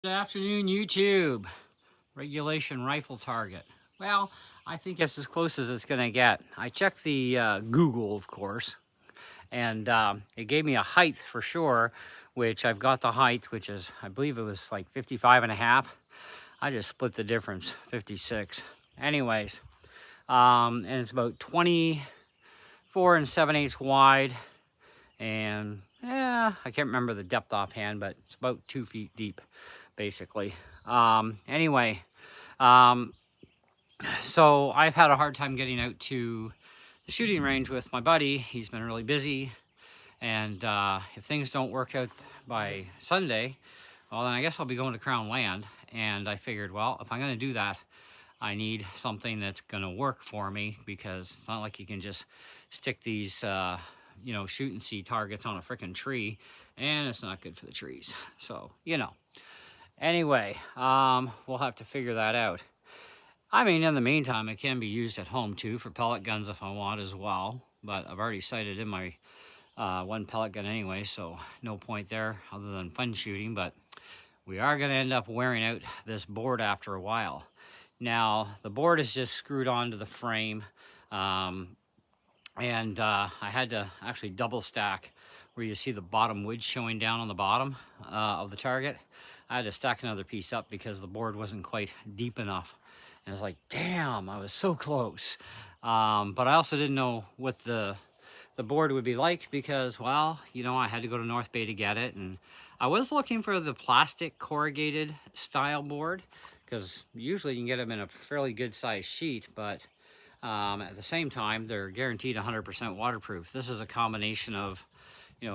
Good afternoon, YouTube. Regulation rifle target. Well, I think it's as close as it's gonna get. I checked the Google, of course, and it gave me a height for sure, which I've got the height, which is, I believe it was like 55 and a half. I just split the difference, 56. Anyways, and it's about 24 and 7/8 wide, and yeah, I can't remember the depth offhand, but it's about 2 feet deep, basically. Anyway, um, so I've had a hard time getting out to the shooting range with my buddy. He's been really busy, and if things don't work out by Sunday, well, then I guess I'll be going to Crown Land. And I figured, well, if I'm going to do that, I need something that's going to work for me, because it's not like you can just stick these, shoot and see targets on a freaking tree, and it's not good for the trees. So, Anyway, we'll have to figure that out. I mean, in the meantime, it can be used at home too for pellet guns if I want as well. But I've already sighted in my one pellet gun anyway, so no point there other than fun shooting. But we are going to end up wearing out this board after a while. Now, the board is just screwed onto the frame, and I had to actually double stack where you see the bottom wood showing down on the bottom of the target. I had to stack another piece up because the board wasn't quite deep enough. And it's like, damn, I was so close. But I also didn't know what the board would be like because, well, I had to go to North Bay to get it. And I was looking for the plastic corrugated style board because usually you can get them in a fairly good size sheet, but at the same time, they're guaranteed 100% waterproof. This is a combination of,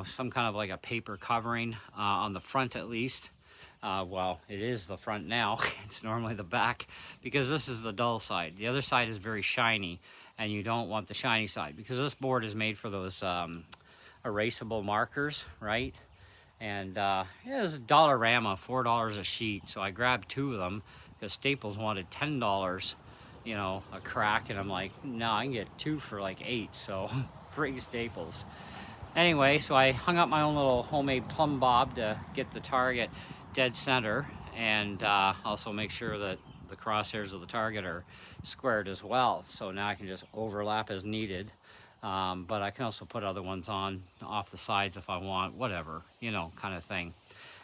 some kind of like a paper covering on the front at least. Well, it is the front now. It's normally the back because this is the dull side. The other side is very shiny, and you don't want the shiny side because this board is made for those erasable markers, right? And it was a Dollarama, $4 a sheet. So I grabbed 2 of them because Staples wanted $10, a crack, and I'm like, no, I can get 2 for like 8. So frig Staples. Anyway, so I hung up my own little homemade plumb bob to get the target dead center, and also make sure that the crosshairs of the target are squared as well. So now I can just overlap as needed, but I can also put other ones on off the sides if I want, whatever, kind of thing.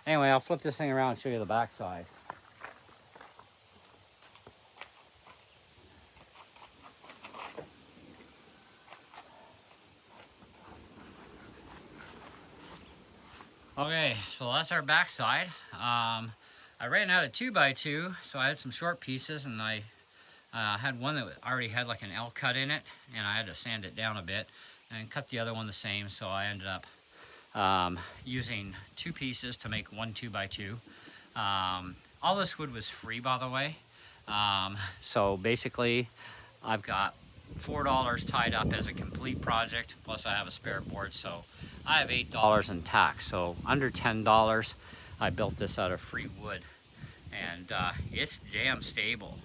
Anyway, I'll flip this thing around and show you the back side. Okay, so that's our back side. I ran out of 2x2, so I had some short pieces, and I had one that already had like an L cut in it, and I had to sand it down a bit and cut the other one the same. So I ended up using 2 pieces to make one 2x2. All this wood was free, by the way. So basically, I've got $4 tied up as a complete project, plus I have a spare board, so I have $8 in tax. So under $10, I built this out of free wood, and it's damn stable.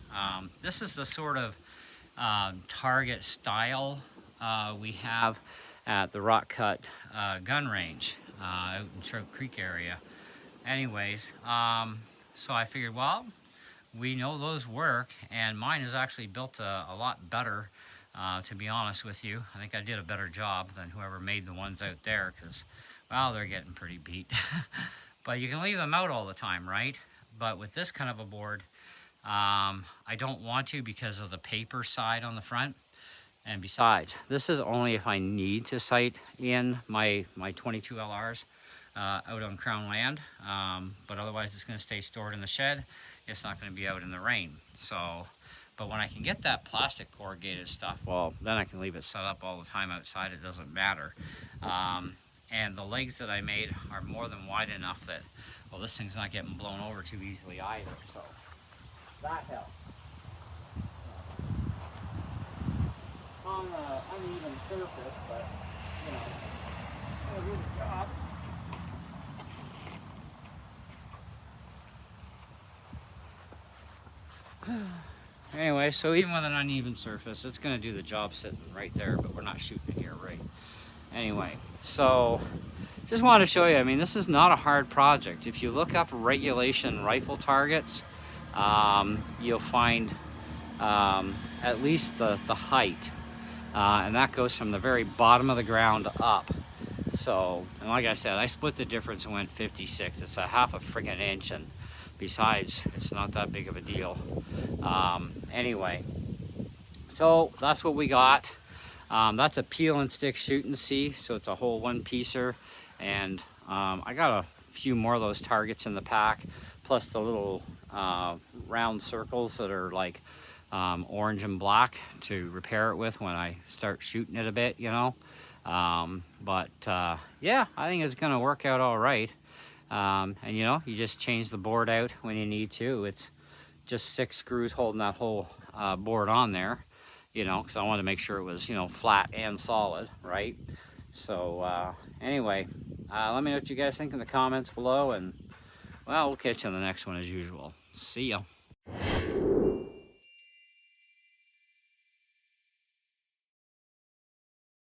This is the sort of target style we have at the Rock Cut gun range out in Trout Creek area. Anyways, so I figured, well, we know those work, and mine is actually built a lot better, to be honest with you. I think I did a better job than whoever made the ones out there because, well, they're getting pretty beat. But you can leave them out all the time, right? But with this kind of a board, I don't want to because of the paper side on the front. And besides, this is only if I need to sight in my 22 LRs out on Crown Land, but otherwise it's going to stay stored in the shed. It's not going to be out in the rain. So, but when I can get that plastic corrugated stuff, well, then I can leave it set up all the time outside. It doesn't matter. And the legs that I made are more than wide enough that, well, this thing's not getting blown over too easily either. So that helps. On an uneven surface, but it'll do the job. Anyway, so even with an uneven surface, it's going to do the job sitting right there, but we're not shooting it here, right? Anyway, so just want to show you, I mean, this is not a hard project. If you look up regulation rifle targets, you'll find at least the height. And that goes from the very bottom of the ground up. So, and like I said, I split the difference and went 56. It's a half a friggin' inch, and besides, it's not that big of a deal. Anyway, so that's what we got. That's a peel and stick shoot and see, so it's a whole one-piecer. And I got a few more of those targets in the pack, plus the little round circles that are like orange and black to repair it with when I start shooting it a bit, you know. Yeah, I think it's gonna work out all right. And you know, you just change the board out when you need to. It's just 6 screws holding that whole board on there, you know, because I wanted to make sure it was, you know, flat and solid, right? So anyway, let me know what you guys think in the comments below, and well, we'll catch you on the next one as usual. See ya.